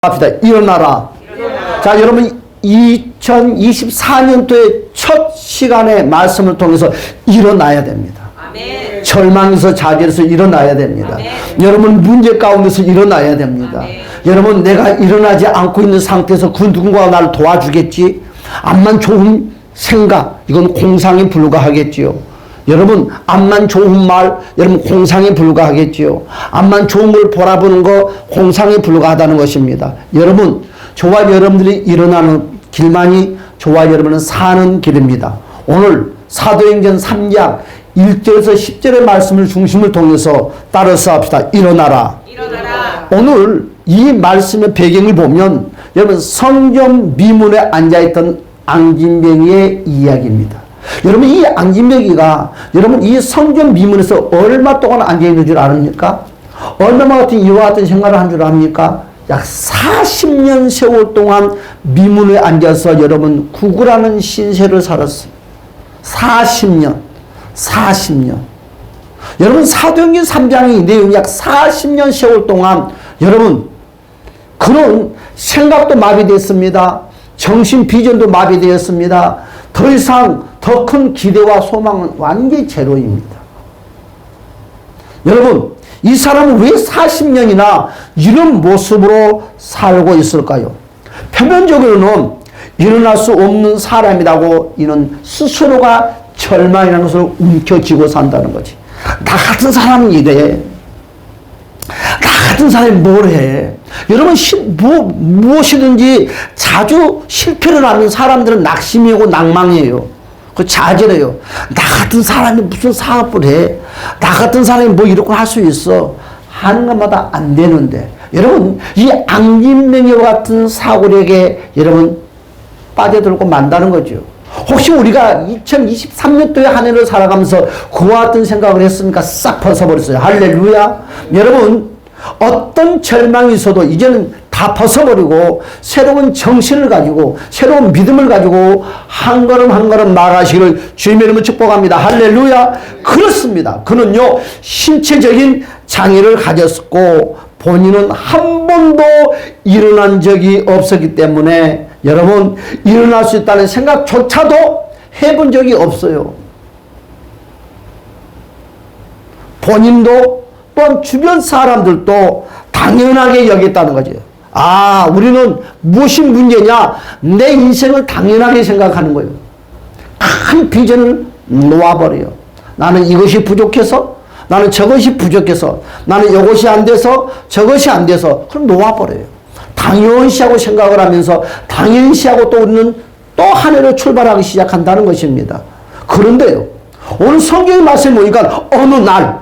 합시다. 일어나라. 자, 여러분 2024년도의 첫 시간의 말씀을 통해서 일어나야 됩니다. 아멘. 절망에서 자결해서 일어나야 됩니다. 아멘. 여러분 문제 가운데서 일어나야 됩니다. 아멘. 여러분 내가 일어나지 않고 있는 상태에서 그 누군가가 나를 도와주겠지? 암만 좋은 생각, 이건 공상에 불과하겠지요. 여러분 암만 좋은 말, 여러분 공상에 불과하겠지요. 암만 좋은 걸 바라보는 거 공상에 불과하다는 것입니다. 여러분 저와 여러분들이 일어나는 길만이 저와 여러분은 사는 길입니다. 오늘 사도행전 3장 1절에서 10절의 말씀을 중심을 통해서 따라서 합시다. 일어나라. 일어나라. 오늘 이 말씀의 배경을 보면 여러분 성전 미문에 앉아있던 앙진뱅이의 이야기입니다. 여러분 이 앙진뱅이가 여러분 이 성전 미문에서 얼마 동안 앉아있는 줄 아십니까? 얼마 같은 이와 같은 생활을 한 줄 압니까? 약 40년 세월 동안 미문에 앉아서 여러분 구구라는 신세를 살았어요. 40년. 여러분 사도행전 3장의 내용이 약 40년 세월 동안 여러분 그런 생각도 마비됐습니다. 정신 비전도 마비되었습니다. 더 이상 더 큰 기대와 소망은 완전히 제로입니다. 여러분 이 사람은 왜 40년이나 이런 모습으로 살고 있을까요? 표면적으로는 일어날 수 없는 사람이라고 이는 스스로가 절망이라는 것을 움켜쥐고 산다는 거지. 나 같은 사람은 이래. 나 같은 사람이 뭘 해. 여러분 무엇이든지 자주 실패를 하는 사람들은 낙심이고 낭망이에요. 그 좌절해요. 나 같은 사람이 무슨 사업을 해. 나 같은 사람이 뭐 이렇게 할 수 있어. 하는 것마다 안 되는데 여러분 이 앙진뱅이와 같은 사고력에 여러분 빠져들고 만다는 거죠. 혹시 우리가 2023년도에 한 해를 살아가면서 그와 같은 생각을 했으니까 싹 벗어버렸어요. 할렐루야. 여러분 어떤 절망이 있어도 이제는 다 벗어버리고 새로운 정신을 가지고 새로운 믿음을 가지고 한 걸음 한 걸음 나아가시기를 주님의 이름으로 축복합니다. 할렐루야. 그렇습니다. 그는요 신체적인 장애를 가졌고 본인은 한 번도 일어난 적이 없었기 때문에 여러분 일어날 수 있다는 생각조차도 해본 적이 없어요. 본인도 또한 주변 사람들도 당연하게 여겼다는 거죠. 아, 우리는 무엇이 문제냐? 내 인생을 당연하게 생각하는 거예요. 큰 비전을 놓아버려요. 나는 이것이 부족해서, 나는 저것이 부족해서, 나는 이것이 안 돼서, 저것이 안 돼서, 그럼 놓아버려요. 당연시하고 생각을 하면서 당연시하고 또 우리는 또 한 해를 출발하기 시작한다는 것입니다. 그런데요, 오늘 성경의 말씀에 보니까 어느 날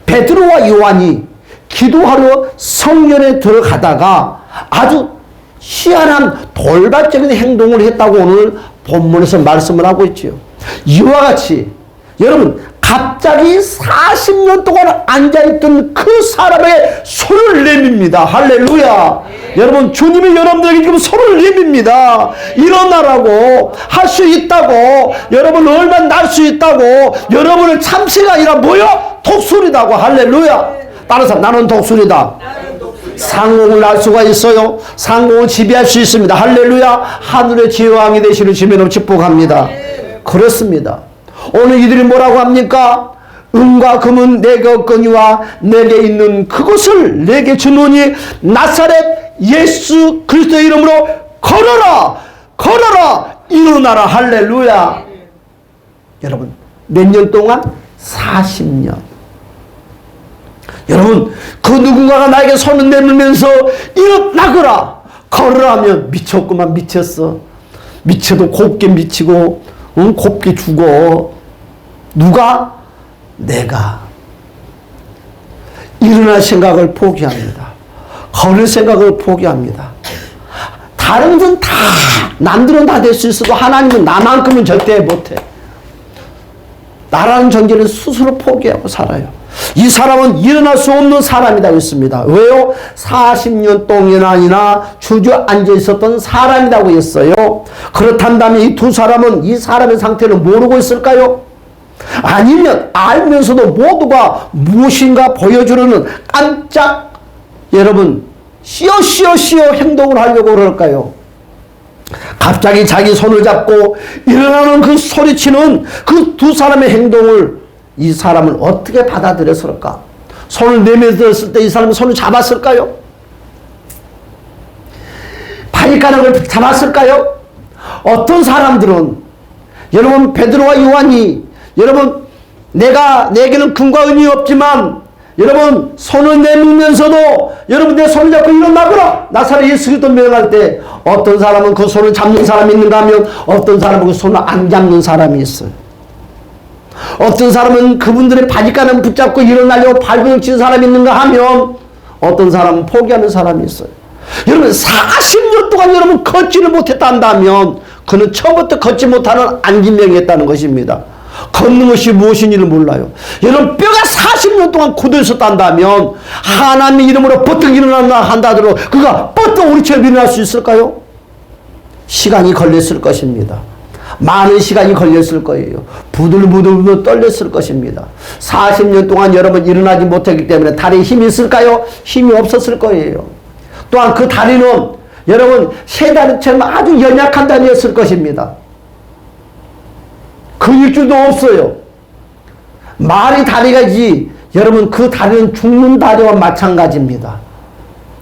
베드로와 요한이 기도하러 성전에 들어가다가 아주 희한한 돌발적인 행동을 했다고 오늘 본문에서 말씀을 하고 있죠. 이와 같이 여러분 갑자기 40년 동안 앉아있던 그 사람의 손을 내밉니다. 할렐루야. 여러분 주님이 여러분들에게 지금 손을 내밉니다. 일어나라고 할 수 있다고 여러분 얼마 날 수 있다고 여러분의 참새가 아니라 뭐요? 독수리다고. 할렐루야. 따라서 나는 독수리다. 상공을 날 수가 있어요. 상공을 지배할 수 있습니다. 할렐루야. 하늘의 제왕이 되시는 주님으로 축복합니다. 그렇습니다. 오늘 이들이 뭐라고 합니까? 은과 금은 내게 없거니와 내게 있는 그것을 내게 주노니 나사렛 예수 그리스도의 이름으로 걸어라. 걸어라. 일어나라. 할렐루야. 여러분 몇 년 동안? 40년. 여러분 그 누군가가 나에게 손을 내밀면서 일어나거라 걸으라 하면 미쳤구만. 미쳤어. 미쳐도 곱게 미치고 곱게 죽어. 누가? 내가. 일어날 생각을 포기합니다. 걸을 생각을 포기합니다. 다른 분은 다 남들은 다 될 수 있어도 하나님은 나만큼은 절대 못해. 나라는 존재는 스스로 포기하고 살아요. 이 사람은 일어날 수 없는 사람이라고 했습니다. 왜요? 40년 동안이나 주저앉아 있었던 사람이라고 했어요. 그렇다면 이 두 사람은 이 사람의 상태를 모르고 있을까요? 아니면 알면서도 모두가 무엇인가 보여주려는 깜짝 여러분 쉬어 행동을 하려고 그럴까요? 갑자기 자기 손을 잡고 일어나는 그 소리치는 그 두 사람의 행동을 이 사람은 어떻게 받아들였을까? 손을 내밀었을 때 이 사람은 손을 잡았을까요? 바리가락을 잡았을까요? 어떤 사람들은 여러분 베드로와 요한이 여러분 내게는 금과 은이 없지만 여러분 손을 내밀면서도 여러분 내 손을 잡고 일어나거라 나사렛 예수 그리스도 명할 때 어떤 사람은 그 손을 잡는 사람이 있는가 하면 어떤 사람은 그 손을 안 잡는 사람이 있어요. 어떤 사람은 그분들의 바지가락 붙잡고 일어나려고 발버둥 치는 사람이 있는가 하면 어떤 사람은 포기하는 사람이 있어요. 여러분 40년 동안 여러분 걷지를 못했다면 그는 처음부터 걷지 못하는 안진병이었다는 것입니다. 걷는 것이 무엇인지를 몰라요. 여러분 뼈가 40년 동안 굳어 있었다면 하나님의 이름으로 버뜩 일어난다 한다더라도 그가 버뜩 우리처럼 일어날 수 있을까요? 시간이 걸렸을 것입니다. 많은 시간이 걸렸을 거예요. 부들부들 떨렸을 것입니다. 40년 동안 여러분 일어나지 못했기 때문에 다리에 힘이 있을까요? 힘이 없었을 거예요. 또한 그 다리는 여러분 새 다리처럼 아주 연약한 다리였을 것입니다. 근육줄도 없어요. 말이 다리가지 여러분 그 다리는 죽는 다리와 마찬가지입니다.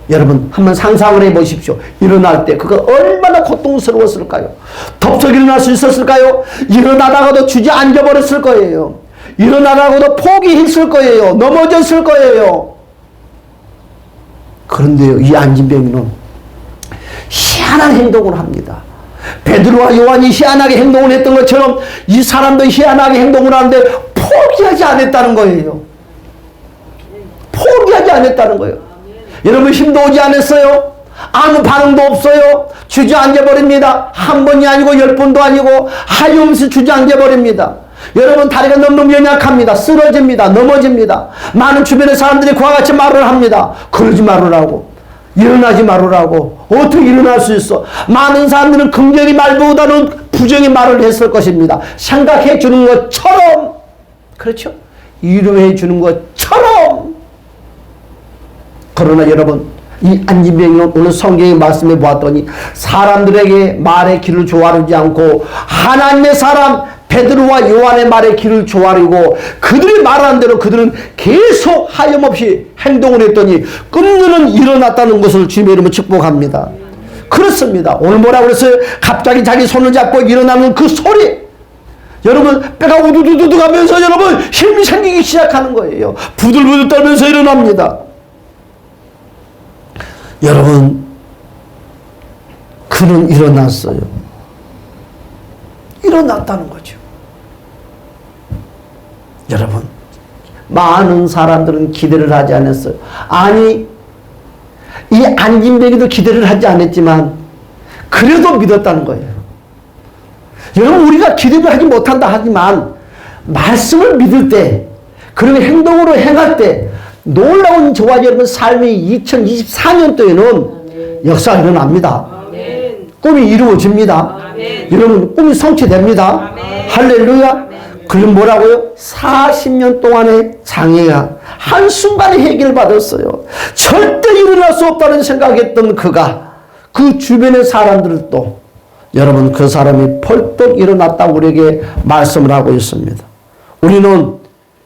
여러분 한번 상상을 해보십시오. 일어날 때 그가 얼마나 고통스러웠을까요? 덥석 일어날 수 있었을까요? 일어나다가도 주저앉아 버렸을 거예요. 일어나다가도 포기했을 거예요. 넘어졌을 거예요. 그런데요 이 안진병이는 희한한 행동을 합니다. 베드로와 요한이 희한하게 행동을 했던 것처럼 이 사람도 희한하게 행동을 하는데 포기하지 않았다는 거예요. 포기하지 않았다는 거예요. 여러분 힘도 오지 않았어요? 아무 반응도 없어요? 주저앉아버립니다. 한 번이 아니고 10번도 아니고 하염없이 주저앉아버립니다. 여러분 다리가 너무 연약합니다. 쓰러집니다. 넘어집니다. 많은 주변의 사람들이 그와 같이 말을 합니다. 그러지 말으라고. 일어나지 말으라고. 어떻게 일어날 수 있어? 많은 사람들은 긍정의 말보다는 부정의 말을 했을 것입니다. 생각해 주는 것처럼 그렇죠? 위로해 주는 것처럼. 그러나 여러분 이 안진병은 오늘 성경의 말씀에 보았더니 사람들에게 말의 길을 조아르지 않고 하나님의 사람 베드로와 요한의 말의 길을 조아리고 그들이 말하는 대로 그들은 계속 하염없이 행동을 했더니 끊는 일어났다는 것을 주님의 이름으로 축복합니다. 그렇습니다. 오늘 뭐라고 그랬어요? 갑자기 자기 손을 잡고 일어나는 그 소리 여러분 뼈가 우두두두 가면서 여러분 힘이 생기기 시작하는 거예요. 부들부들 떨면서 일어납니다. 여러분 그는 일어났어요. 일어났다는 거죠. 여러분 많은 사람들은 기대를 하지 않았어요. 아니 이 안진병이도 기대를 하지 않았지만 그래도 믿었다는 거예요. 여러분 우리가 기대를 하지 못한다 하지만 말씀을 믿을 때 그리고 행동으로 행할 때 놀라운 저와 여러분 삶이 2024년도에는 역사가 일어납니다. 아멘. 꿈이 이루어집니다. 아멘. 여러분 꿈이 성취됩니다. 아멘. 할렐루야. 그럼 뭐라고요? 40년 동안의 장애가 한순간에 해결받았어요. 절대 일어날 수 없다는 생각했던 그가 그 주변의 사람들도 여러분 그 사람이 벌떡 일어났다고 우리에게 말씀을 하고 있습니다. 우리는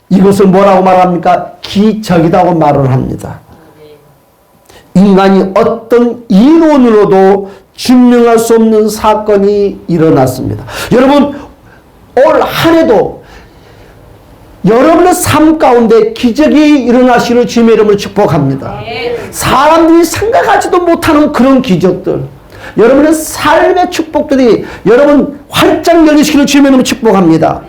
이것을 뭐라고 말합니까? 기적이라고 말을 합니다. 인간이 어떤 이론으로도 증명할 수 없는 사건이 일어났습니다. 여러분 올 한 해도 여러분의 삶 가운데 기적이 일어나시는 주님의 이름으로 축복합니다. 사람들이 생각하지도 못하는 그런 기적들 여러분의 삶의 축복들이 여러분 활짝 열리시기를 주님의 이름으로 축복합니다.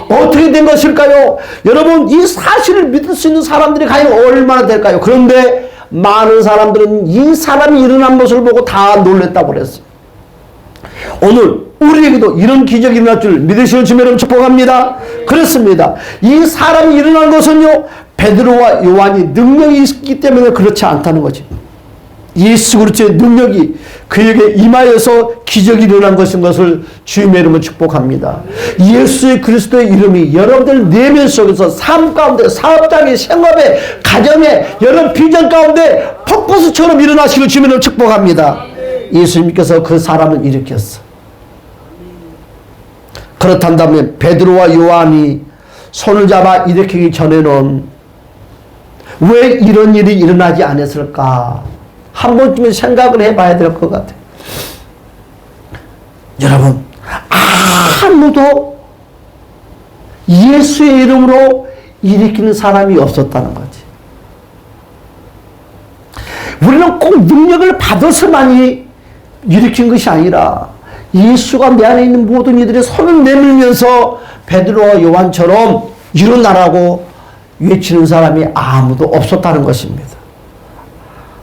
어떻게 된 것일까요? 여러분 이 사실을 믿을 수 있는 사람들이 과연 얼마나 될까요? 그런데 많은 사람들은 이 사람이 일어난 것을 보고 다 놀랬다고 그랬어요. 오늘 우리에게도 이런 기적이 일어날 줄 믿으시는 주님의 이름으로 축복합니다. 그렇습니다. 이 사람이 일어난 것은요 베드로와 요한이 능력이 있기 때문에 그렇지 않다는 거죠. 예수 그리스도의 능력이 그에게 임하여서 기적이 일어난 것을 주님의 이름으로 축복합니다. 예수의 그리스도의 이름이 여러분들 내면 속에서 삶 가운데, 사업장에, 생업에, 가정에, 여러 비전 가운데 폭포수처럼 일어나시길 주님의 이름으로 축복합니다. 예수님께서 그 사람을 일으켰어. 그렇단다면 베드로와 요한이 손을 잡아 일으키기 전에는 왜 이런 일이 일어나지 않았을까? 한 번쯤은 생각을 해봐야 될 것 같아요. 여러분, 아무도 예수의 이름으로 일으키는 사람이 없었다는 거지. 우리는 꼭 능력을 받아서만이 일으킨 것이 아니라 예수가 내 안에 있는 모든 이들의 손을 내밀면서 베드로와 요한처럼 일어나라고 외치는 사람이 아무도 없었다는 것입니다.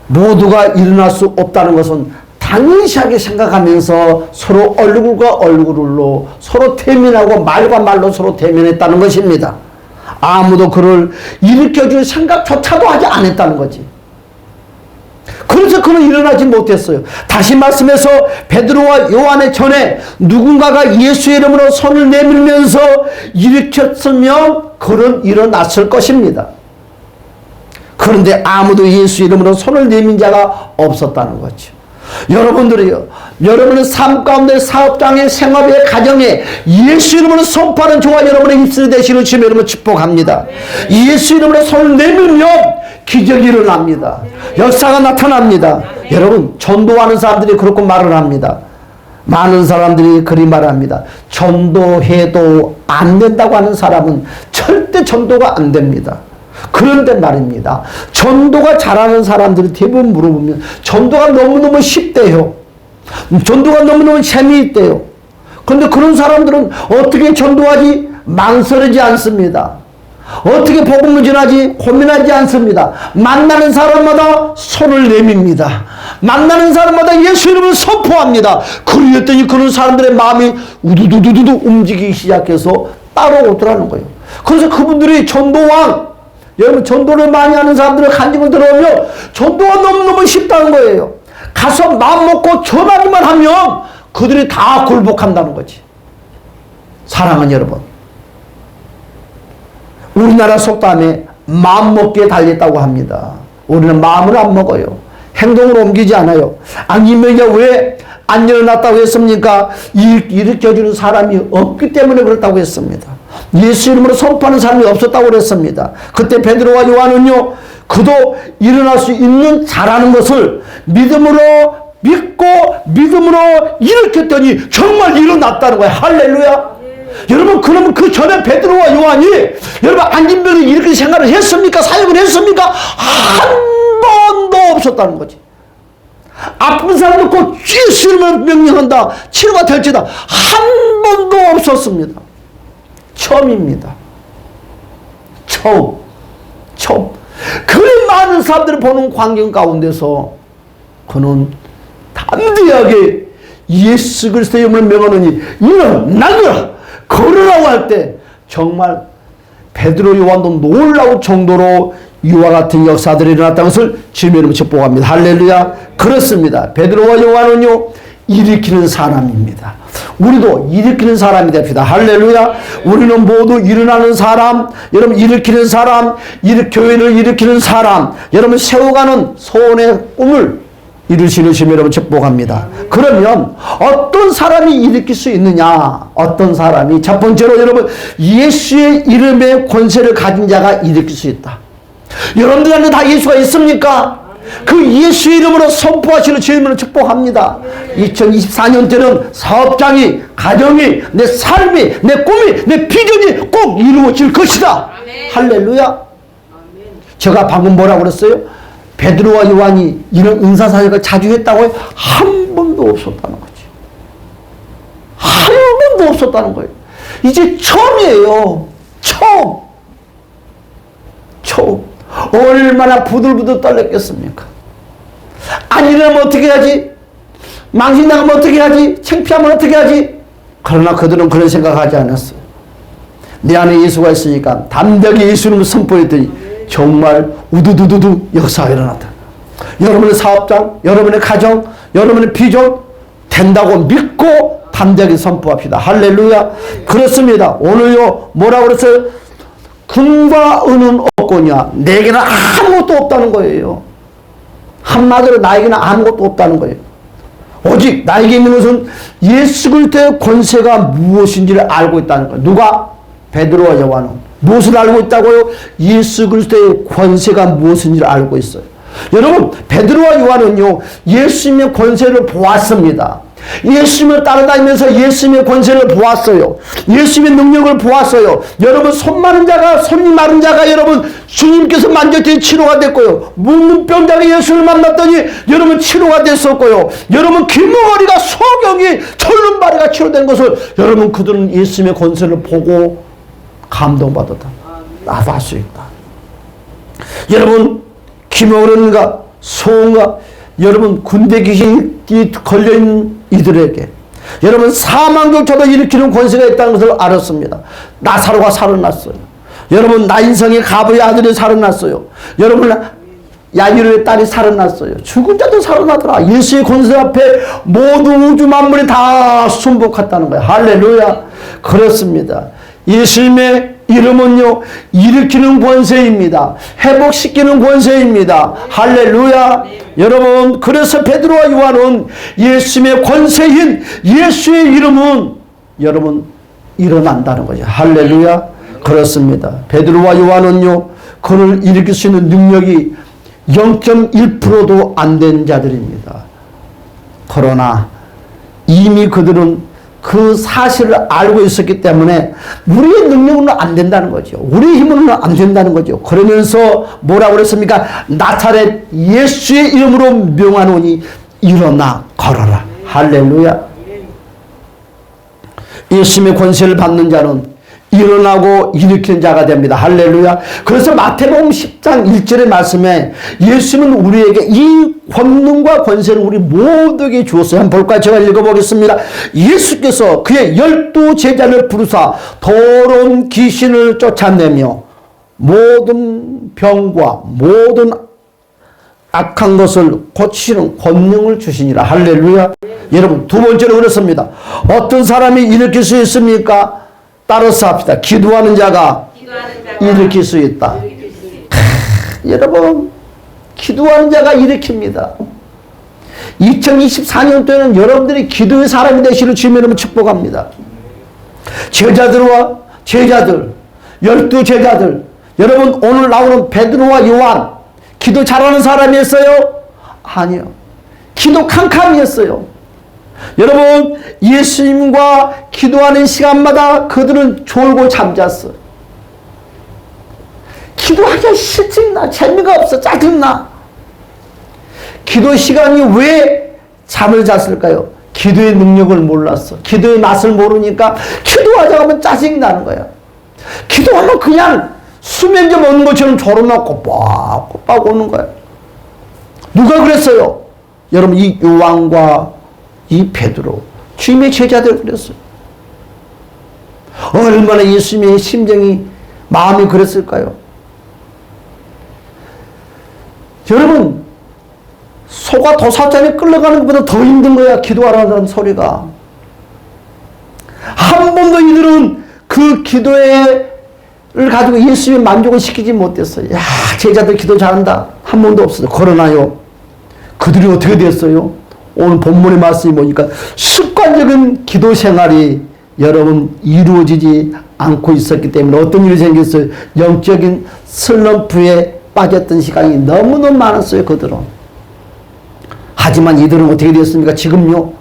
모두가 일어날 수 없다는 것은 당연시하게 생각하면서 서로 얼굴과 얼굴로 서로 대면하고 말과 말로 서로 대면했다는 것입니다. 아무도 그를 일으켜줄 생각조차도 하지 않았다는 거지. 그래서 그는 일어나지 못했어요. 다시 말씀해서 베드로와 요한의 전에 누군가가 예수의 이름으로 손을 내밀면서 일으켰으면 그는 일어났을 것입니다. 그런데 아무도 예수 이름으로 손을 내민 자가 없었다는 거죠. 여러분들이요, 여러분의 삶 가운데, 사업장에, 생업에, 가정에 예수 이름으로 선포하는 저와 여러분의 입술이 되시는 주님의 이름으로 축복합니다. 예수 이름으로 손을 내밀면 기적이 일어납니다. 역사가 나타납니다. 여러분, 전도하는 사람들이 그렇게 말을 합니다. 많은 사람들이 그리 말합니다. 전도해도 안 된다고 하는 사람은 절대 전도가 안 됩니다. 그런데 말입니다. 전도가 잘하는 사람들이 대부분 물어보면 전도가 너무너무 쉽대요. 전도가 너무너무 재미있대요. 그런데 그런 사람들은 어떻게 전도하지? 망설이지 않습니다. 어떻게 복음을 전하지? 고민하지 않습니다. 만나는 사람마다 손을 내밉니다. 만나는 사람마다 예수 이름을 선포합니다. 그랬더니 그런 사람들의 마음이 우두두두두 움직이기 시작해서 따라오더라는 거예요. 그래서 그분들이 전도왕, 여러분 전도를 많이 하는 사람들의 간증을 들어오면 전도가 너무너무 쉽다는 거예요. 가서 마음 먹고 전하기만 하면 그들이 다 굴복한다는 거지. 사랑하는 여러분, 우리나라 속담에 마음 먹기에 달렸다고 합니다. 우리는 마음을 안 먹어요. 행동으로 옮기지 않아요. 아니면 왜 안 일어났다고 했습니까? 일으켜주는 사람이 없기 때문에 그렇다고 했습니다. 예수 이름으로 선포하는 사람이 없었다고 그랬습니다. 그때 베드로와 요한은요, 그도 일어날 수 있는 자라는 것을 믿음으로 믿고 믿음으로 일으켰더니 정말 일어났다는 거예요. 할렐루야. 여러분, 그러면 그 전에 베드로와 요한이 여러분 안진병을 이렇게 생각을 했습니까? 사역을 했습니까? 한 번도 없었다는 거지. 아픈 사람도 꼭 예수 이름으로 명령한다, 치료가 될지다, 한 번도 없었습니다. 처음입니다. 처음. 그 많은 사람들을 보는 광경 가운데서 그는 담대하게 예수 그리스도의 이름을 명하느니 일어나거라, 걸으라고 할 때 정말 베드로 요한도 놀라울 정도로 이와 같은 역사들이 일어났다는 것을 주님의 이름으로 축복합니다. 할렐루야. 그렇습니다. 베드로와 요한은요, 일으키는 사람입니다. 우리도 일으키는 사람이 됩시다. 할렐루야. 우리는 모두 일어나는 사람, 여러분 일으키는 사람, 교회를 일으키는 사람, 여러분 세워가는 소원의 꿈을 이루시는 주님의 이름으로 축복합니다. 그러면 어떤 사람이 일으킬 수 있느냐? 어떤 사람이? 첫 번째로 여러분, 예수의 이름의 권세를 가진 자가 일으킬 수 있다. 여러분들한테 다 예수가 있습니까? 그 예수 이름으로 선포하시는 주님을 축복합니다. 2024년 때는 사업장이, 가정이, 내 삶이, 내 꿈이, 내 비전이 꼭 이루어질 것이다. 할렐루야. 제가 방금 뭐라고 그랬어요? 베드로와 요한이 이런 은사사역을 자주 했다고 해요? 한 번도 없었다는 거지. 한 번도 없었다는 거예요. 이제 처음이에요. 처음. 얼마나 부들부들 떨렸겠습니까? 안 일어나면 어떻게 하지? 망신나가면 어떻게 하지? 창피하면 어떻게 하지? 그러나 그들은 그런 생각하지 않았어요. 내 안에 예수가 있으니까 담대하게 예수 이름을 선포했더니 정말 우두두두두 역사가 일어났다. 여러분의 사업장, 여러분의 가정, 여러분의 비전 된다고 믿고 담대하게 선포합시다. 할렐루야. 그렇습니다. 오늘요 뭐라고 그랬어요? 금과 은은 없거냐 내게는 아무것도 없다는 거예요. 한마디로 나에게는 아무것도 없다는 거예요. 오직 나에게 있는 것은 예수 그리스도의 권세가 무엇인지를 알고 있다는 거예요. 누가? 베드로와 요한은 무엇을 알고 있다고요? 예수 그리스도의 권세가 무엇인지를 알고 있어요. 여러분 베드로와 요한은요 예수님의 권세를 보았습니다. 예수님을 따라다니면서 예수님의 권세를 보았어요. 예수님의 능력을 보았어요. 여러분 손 마른 자가 손이 마른 자가 여러분 주님께서 만졌더니 치료가 됐고요. 묻는 병자가 예수를 만났더니 여러분 치료가 됐었고요. 여러분 귀머거리가 소경이 절름발이가 치료된 것을 여러분 그들은 예수님의 권세를 보고 감동받았다. 나도 할 수 있다. 여러분 귀머거리가 소가 여러분 군대 귀신이 걸려있는 이들에게 여러분 사망조차도 일으키는 권세가 있다는 것을 알았습니다. 나사로가 살아났어요. 여러분 나인성의 가부의 아들이 살아났어요. 여러분 야이로의 딸이 살아났어요. 죽은 자도 살아나더라. 예수의 권세 앞에 모든 우주 만물이 다 순복했다는 거예요. 할렐루야. 그렇습니다. 예수님의 이름은요 일으키는 권세입니다. 회복시키는 권세입니다. 할렐루야. 여러분 그래서 베드로와 요한은 예수님의 권세인 예수의 이름은 여러분 일어난다는 거죠. 할렐루야. 그렇습니다. 베드로와 요한은요 그를 일으킬 수 있는 능력이 0.1%도 안 된 자들입니다. 그러나 이미 그들은 그 사실을 알고 있었기 때문에 우리의 능력으로는 안 된다는 거죠. 우리의 힘으로는 안 된다는 거죠. 그러면서 뭐라고 그랬습니까? 나사렛 예수의 이름으로 명하노니 일어나 걸어라. 할렐루야. 예수님의 권세를 받는 자는 일어나고 일으키는 자가 됩니다. 할렐루야. 그래서 마태복음 10장 1절의 말씀에 예수님은 우리에게 이 권능과 권세를 우리 모두에게 주었어요. 한번 볼까요? 제가 읽어보겠습니다. 예수께서 그의 12 제자를 부르사 더러운 귀신을 쫓아내며 모든 병과 모든 악한 것을 고치는 권능을 주시니라. 할렐루야. 여러분 두 번째로 그렇습니다. 어떤 사람이 일으킬 수 있습니까? 따라서 합시다. 기도하는 자가 일으킬 수 있다. 여러분 기도하는 자가 일으킵니다. 2024년도에는 여러분들이 기도의 사람이 되시를 주님으로 축복합니다. 제자들과 제자들 12 제자들 여러분 오늘 나오는 베드로와 요한 기도 잘하는 사람이었어요? 아니요. 기도 캄캄이었어요. 여러분 예수님과 기도하는 시간마다 그들은 졸고 잠잤어. 기도하기가 싫증나 재미가 없어 짜증나. 기도 시간이 왜 잠을 잤을까요? 기도의 능력을 몰랐어. 기도의 맛을 모르니까 기도하자고 하면 짜증나는 거야. 기도하면 그냥 수면 좀 오는 것처럼 졸음만 꼬박꼬박 오는 거야. 누가 그랬어요? 여러분 이 요한과 이 베드로 주님의 제자들 그랬어요. 얼마나 예수님의 심정이 마음이 그랬을까요? 여러분 소가 도사장에 끌려가는 것보다 더 힘든 거야. 기도하라는 소리가. 한 번도 이들은 그 기도를 가지고 예수님의 만족을 시키지 못했어요. 야 제자들 기도 잘한다. 한 번도 없어요. 그러나요 그들이 어떻게 됐어요? 오늘 본문의 말씀이 보니까 습관적인 기도 생활이 여러분 이루어지지 않고 있었기 때문에 어떤 일이 생겼어요? 영적인 슬럼프에 빠졌던 시간이 너무너무 많았어요. 그들은. 하지만 이들은 어떻게 됐습니까? 지금요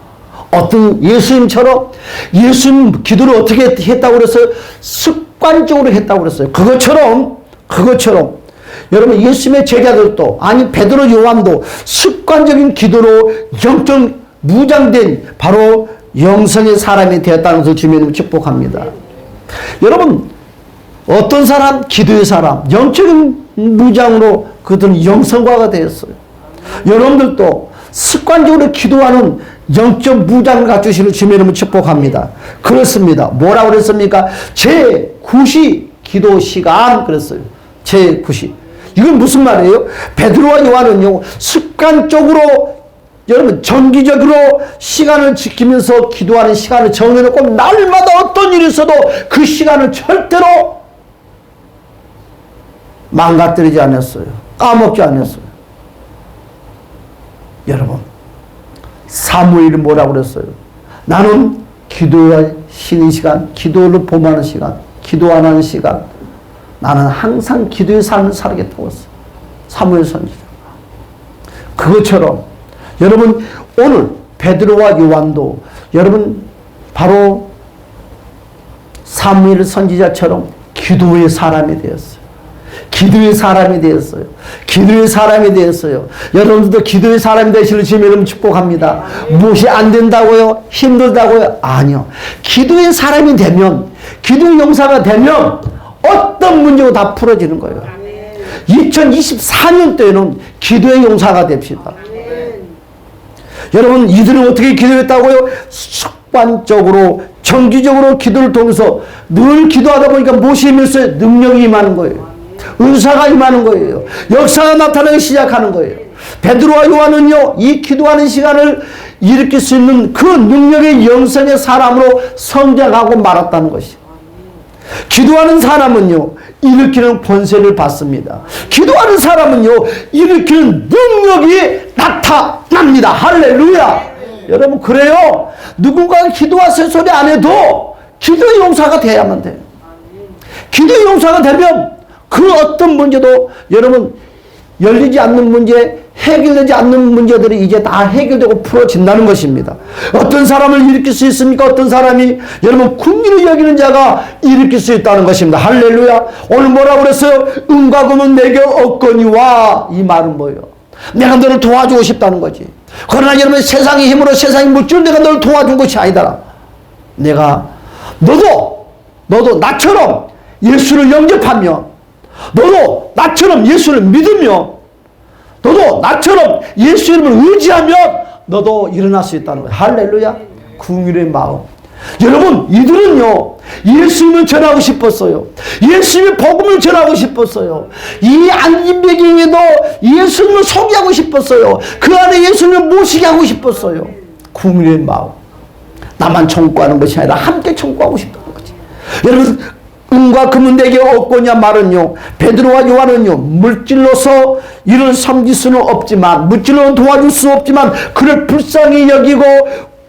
어떤 예수님처럼 예수님 기도를 어떻게 했다고 그랬어요? 습관적으로 했다고 그랬어요. 그것처럼 여러분 예수님의 제자들도 아니 베드로 요한도 습관적인 기도로 영적 무장된 바로 영성의 사람이 되었다는 것을 주님은 축복합니다. 여러분 어떤 사람? 기도의 사람 영적인 무장으로 그들은 영성과가 되었어요. 여러분들도 습관적으로 기도하는 영적 무장을 갖추시는 주님을 축복합니다. 그렇습니다. 뭐라고 그랬습니까? 제9시 기도 시간 그랬어요. 제9시 이건 무슨 말이에요? 베드로와 요한은요, 습관적으로 여러분 정기적으로 시간을 지키면서 기도하는 시간을 정해놓고 날마다 어떤 일이 있어도 그 시간을 절대로 망가뜨리지 않았어요. 까먹지 않았어요. 여러분, 사무엘이 뭐라고 그랬어요? 나는 기도에 쉬는 시간, 기도를 범하는 시간, 기도 안 하는 시간, 나는 항상 기도의 삶을 살겠다고 했어요. 사무엘 선지자. 그것처럼 여러분 오늘 베드로와 요한도 여러분 바로 사무엘 선지자처럼 기도의 사람이 되었어요. 기도의 사람이 되었어요. 기도의 사람이 되었어요. 여러분들도 기도의 사람이 되시는 주님 여러분 축복합니다. 무엇이 안 된다고요? 힘들다고요? 아니요. 기도의 사람이 되면, 기도의 용사가 되면 어떤 문제도 다 풀어지는 거예요. 2024년도에는 기도의 용사가 됩시다. 여러분, 이들은 어떻게 기도했다고요? 습관적으로 정기적으로 기도를 통해서 늘 기도하다 보니까 무엇이 임했어요? 능력이 임하는 거예요. 은사가 임하는 거예요. 역사가 나타나기 시작하는 거예요. 베드로와 요한은요, 이 기도하는 시간을 일으킬 수 있는 그 능력의 영성의 사람으로 성장하고 말았다는 것이에요. 기도하는 사람은요, 일으키는 권세를 받습니다. 기도하는 사람은요, 일으키는 능력이 나타납니다. 할렐루야. 여러분, 그래요. 누군가가 기도하세요 소리 안 해도 기도의 용사가 돼야만 돼요. 기도의 용사가 되면 그 어떤 문제도 여러분 열리지 않는 문제, 해결되지 않는 문제들이 이제 다 해결되고 풀어진다는 것입니다. 어떤 사람을 일으킬 수 있습니까? 어떤 사람이 여러분 긍휼히 여기는 자가 일으킬 수 있다는 것입니다. 할렐루야. 오늘 뭐라고 그랬어요? 은과 금은 내게 없거니와. 이 말은 뭐예요? 내가 너를 도와주고 싶다는 거지. 그러나 여러분 세상의 힘으로 세상의 물질로 내가 너를 도와준 것이 아니더라. 내가 너도 나처럼 예수를 영접하며, 너도 나처럼 예수를 믿으며, 너도 나처럼 예수 이름을 의지하면 너도 일어날 수 있다는 거예요. 할렐루야. 긍휼의 마음. 여러분, 이들은요, 예수님을 전하고 싶었어요. 예수님의 복음을 전하고 싶었어요. 이 안진배경에도 예수님을 소개하고 싶었어요. 그 안에 예수님을 모시게 하고 싶었어요. 긍휼의 마음. 나만 청구하는 것이 아니라 함께 청구하고 싶다는 거지. 여러분, 은과 금은 내게 없거냐 말은요, 베드로와 요한은요, 물질로서 이를 섬길 수는 없지만, 물질로는 도와줄 수 없지만 그를 불쌍히 여기고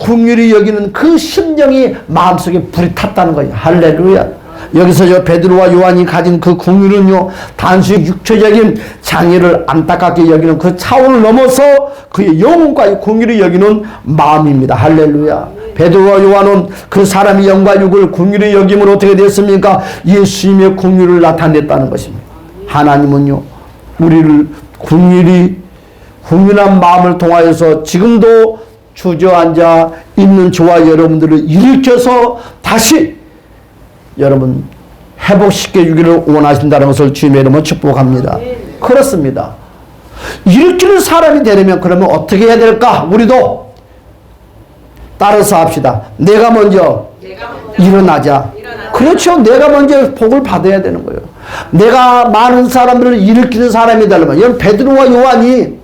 긍휼히 여기는 그 심정이 마음속에 불이 탔다는 거예요. 할렐루야. 여기서 저 베드로와 요한이 가진 그 긍휼은요, 단순히 육체적인 장애를 안타깝게 여기는 그 차원을 넘어서 그의 영혼과 긍휼히 여기는 마음입니다. 할렐루야. 베드로와 요한은 그 사람의 영과 육을 긍휼히 여김으로 어떻게 됐습니까? 예수님의 긍휼을 나타냈다는 것입니다. 하나님은요, 우리를 긍휼한 마음을 통하여서 지금도 주저앉아 있는 저와 여러분들을 일으켜서 다시 여러분 회복시켜 주기를 원하신다는 것을 주님의 이름으로 축복합니다. 그렇습니다. 일으키는 사람이 되려면 그러면 어떻게 해야 될까? 우리도 따라서 합시다. 내가 먼저 일어나자. 그렇죠. 내가 먼저 복을 받아야 되는 거예요. 내가 많은 사람들을 일으키는 사람이 되려면, 여러분 베드로와 요한이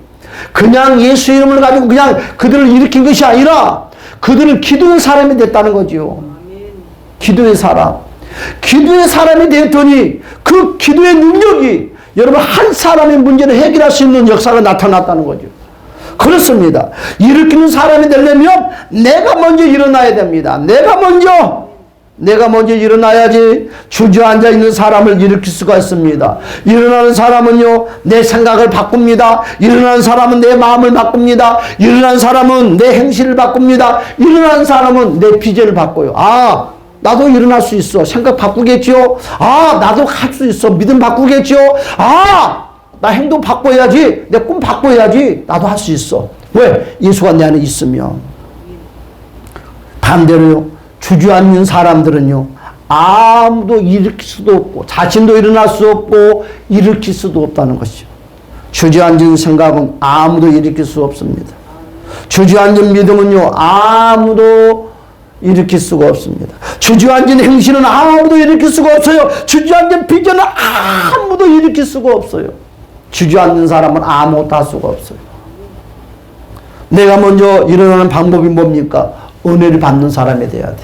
그냥 예수 이름을 가지고 그냥 그들을 일으킨 것이 아니라 그들은 기도의 사람이 됐다는 거죠. 기도의 사람. 기도의 사람이 되었더니 그 기도의 능력이 여러분 한 사람의 문제를 해결할 수 있는 역사가 나타났다는 거죠. 그렇습니다. 일으키는 사람이 되려면 내가 먼저 일어나야 됩니다. 내가 먼저 일어나야지 주저앉아 있는 사람을 일으킬 수가 있습니다. 일어나는 사람은요, 내 생각을 바꿉니다. 일어나는 사람은 내 마음을 바꿉니다. 일어나는 사람은 내 행실을 바꿉니다. 일어나는 사람은 내 비전을 바꿔요. 아, 나도 일어날 수 있어. 생각 바꾸겠죠? 아, 나도 할 수 있어. 믿음 바꾸겠죠? 아, 나 행동 바꿔야지. 내 꿈 바꿔야지. 나도 할 수 있어. 왜? 예수가 내 안에 있으면. 반대로요, 주저앉는 사람들은요, 아무도 일으킬 수도 없고 자신도 일어날 수 없고 일으킬 수도 없다는 것이죠. 주저앉은 생각은 아무도 일으킬 수 없습니다. 주저앉은 믿음은요, 아무도 일으킬 수가 없습니다. 주저앉은 행실은 아무도 일으킬 수가 없어요. 주저앉은 비전은 아무도 일으킬 수가 없어요. 주저앉는 사람은 아무것도 할 수가 없어요. 내가 먼저 일어나는 방법이 뭡니까? 은혜를 받는 사람이 돼야 돼.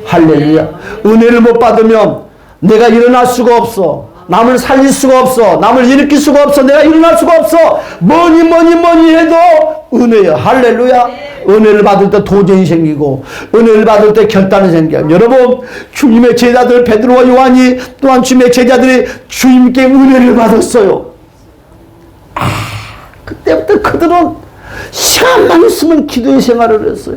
할렐루야. 은혜를 못 받으면 내가 일어날 수가 없어. 남을 살릴 수가 없어. 남을 일으킬 수가 없어. 내가 일어날 수가 없어. 뭐니 해도 은혜야. 할렐루야. 은혜를 받을 때 도전이 생기고 은혜를 받을 때 결단이 생겨요. 여러분, 주님의 제자들 베드로와 요한이 또한 주님의 제자들이 주님께 은혜를 받았어요. 그때부터 그들은 시간만 있으면 기도의 생활을 했어요.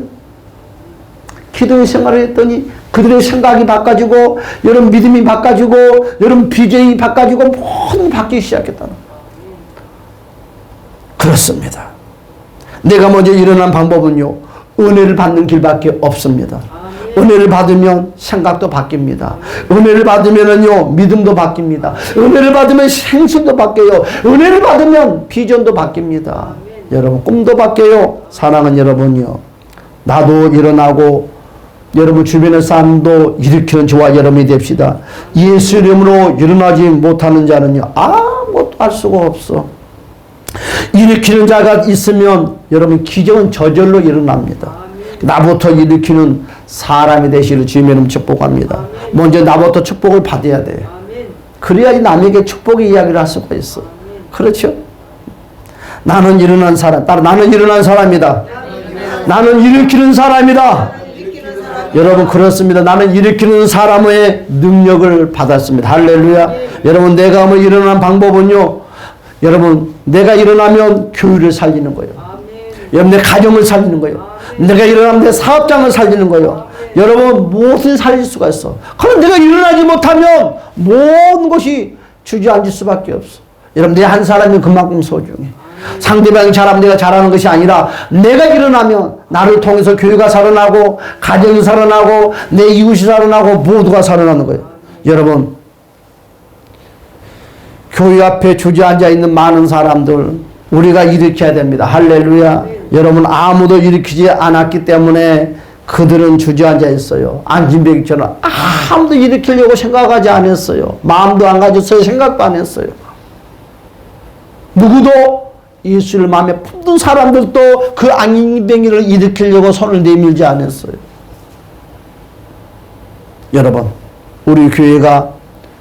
기도의 생활을 했더니 그들의 생각이 바꿔지고 여러분 믿음이 바꿔지고 여러분 비전이 바꿔지고 모든 바뀌기 시작했다는 거예요. 그렇습니다. 내가 먼저 일어난 방법은요, 은혜를 받는 길밖에 없습니다. 은혜를 받으면 생각도 바뀝니다. 은혜를 받으면요 믿음도 바뀝니다. 은혜를 받으면 행실도 바뀌어요. 은혜를 받으면 비전도 바뀝니다. 여러분 꿈도 바뀌어요. 사랑하는 여러분요, 나도 일어나고 여러분 주변의 사람도 일으키는 저와 여러분이 됩시다. 예수 이름으로 일어나지 못하는 자는요 아무것도 할 수가 없어. 일으키는 자가 있으면 여러분 기적은 저절로 일어납니다. 나부터 일으키는 사람이 되시기를 주님의 이름으로 축복합니다. 먼저 나부터 축복을 받아야 돼요. 그래야지 남에게 축복의 이야기를 할 수가 있어. 그렇죠? 나는 일어난 사람, 따라 나는 일어난 사람이다. 나는 일으키는 사람이다. 여러분 그렇습니다. 나는 일으키는 사람의 능력을 받았습니다. 할렐루야. 여러분 내가 뭐 일어난 방법은요, 여러분 내가 일어나면 교회를 살리는 거예요. 여러분 내 가정을 살리는 거예요. 내가 일어나면 내 사업장을 살리는 거예요. 여러분 무엇을 살릴 수가 있어. 그런데 내가 일어나지 못하면 모든 것이 주저앉을 수밖에 없어. 여러분 내 한 사람이 그만큼 소중해. 상대방이 잘하면 내가 잘하는 것이 아니라 내가 일어나면 나를 통해서 교회가 살아나고 가정이 살아나고 내 이웃이 살아나고 모두가 살아나는 거예요. 여러분 교회 앞에 주저앉아 있는 많은 사람들 우리가 일으켜야 됩니다. 할렐루야. 여러분 아무도 일으키지 않았기 때문에 그들은 주저앉아 있어요. 안진뱅이처럼 아무도 일으키려고 생각하지 않았어요. 마음도 안 가졌어요. 생각도 안 했어요. 누구도 예수를 마음에 품던 사람들도 그 안진뱅이를 일으키려고 손을 내밀지 않았어요. 여러분 우리 교회가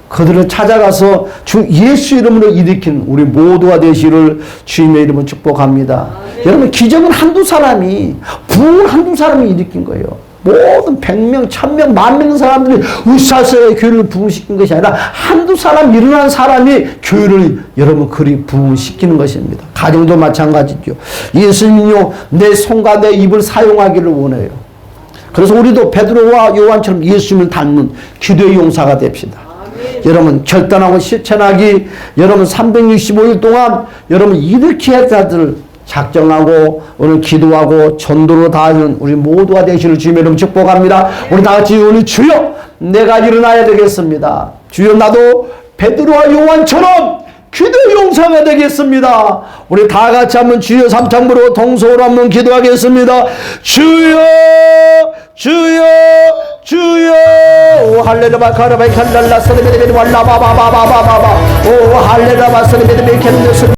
그들을 찾아가서 주 예수 이름으로 일으킨 우리 모두가 되시기를 주님의 이름으로 축복합니다. 여러분 기적은 한두 사람이 부흥을 한두 사람이 일으킨 거예요. 모든 100명, 1000명, 10,000명 사람들이 으쌰으쌰 교회를 부흥시킨 것이 아니라 한두 사람 일어난 사람이 교회를 여러분 그리 부흥시키는 것입니다. 가정도 마찬가지죠. 예수님요 내 손과 내 입을 사용하기를 원해요. 그래서 우리도 베드로와 요한처럼 예수님을 닮는 기도의 용사가 됩시다. 여러분 결단하고 실천하기, 여러분 365일 동안 여러분 일으켜야 자들 작정하고 오늘 기도하고 전도로 다하는 우리 모두가 되시기를 주님의 이름으로 축복합니다. 우리 다 같이 오늘 주여 내가 일어나야 되겠습니다. 주여 나도 베드로와 요한처럼 기도의 용사가 되겠습니다. 우리 다 같이 한번 주여 삼창부로 동서로 한번 기도하겠습니다. 주여 주여 주여 오 할렐루야 카라바이 칼랄라 서르베르 왈라바바바바바바 오 할렐루야 서르베르 켄데스